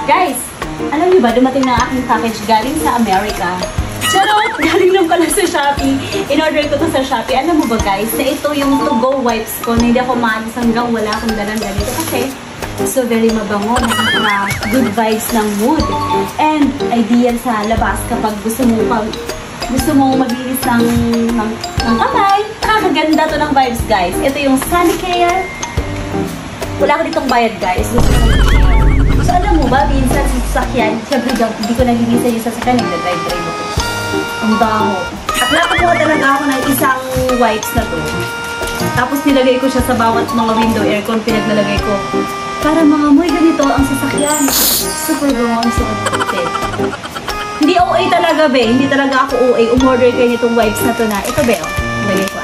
Guys, alam niyo ba, dumating na aking package galing sa Amerika. Charot! Galing lang pala sa Shopee. In-order ko to sa Shopee. Alam mo ba guys, na ito yung to-go wipes ko na hindi ako maalis hanggang wala akong dalang ganito. Kasi so very mabango, nakaka-good vibes ng mood. And ideal sa labas kapag gusto mo maglinis ng kamay. Nakakaganda to ng vibes guys. Ito yung Sonicare. Wala ko ditong bayad guys. Gusto ko i-share. So alam mo ba, minsan sa sasakyan, syempre hindi ko nalinisan yung sasakyan, nagda-drive-drive ako. Ang baho. At nakakuha talaga ako ng isang wipes na to. Tapos nilagay ko siya sa bawat mga window aircon, pinaglalagay ko. Para mga amoy ganito ang sasakyan. Super bango, super perfect. Hindi OA talaga be. Hindi talaga ako OA. Umorder kayo nitong wipes na to na. Ito be, oh. Lagay ko.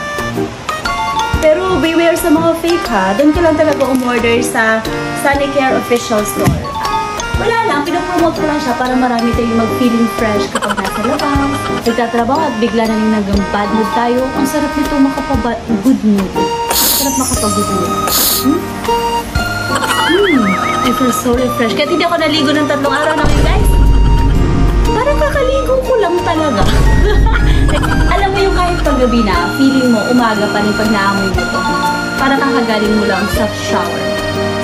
Pero beware sa mga fake ha. Doon ka lang talaga umorder sa Sonicare official store. Wala lang, pinapromote ko lang siya para marami tayong mag-feeling fresh kapag nasa labas. Nagtatrabaho at bigla na rin nag-bad mood tayo. Ang sarap nito makapag-good mood. Sarap makapag-good mood. I feel so refreshed. Kaya hindi ako naligo ng 3 araw na ngayon, guys. Parang kakaligo ko lang talaga. Alam mo yung kahit paggabi na, feeling mo umaga pa rin pag naamoy mo ito. Para kakagaling mo lang sa shower.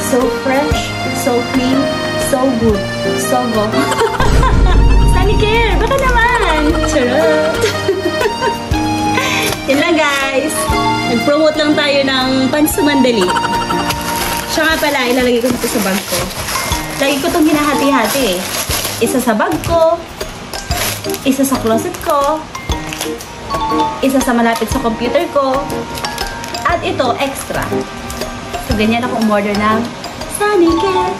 So fresh, so clean, so good, so go. Sonicare, baka naman. Charot. Yun lang guys. Nag-promote lang tayo ng pansumandali. Siya nga pala, ilalagay ko ito sa bag ko. Lagi ko itong hinahati-hati eh. Isa sa bag ko, isa sa closet ko, isa sa malapit sa computer ko, at ito extra. So ganyan ako umorder ng Sonicare.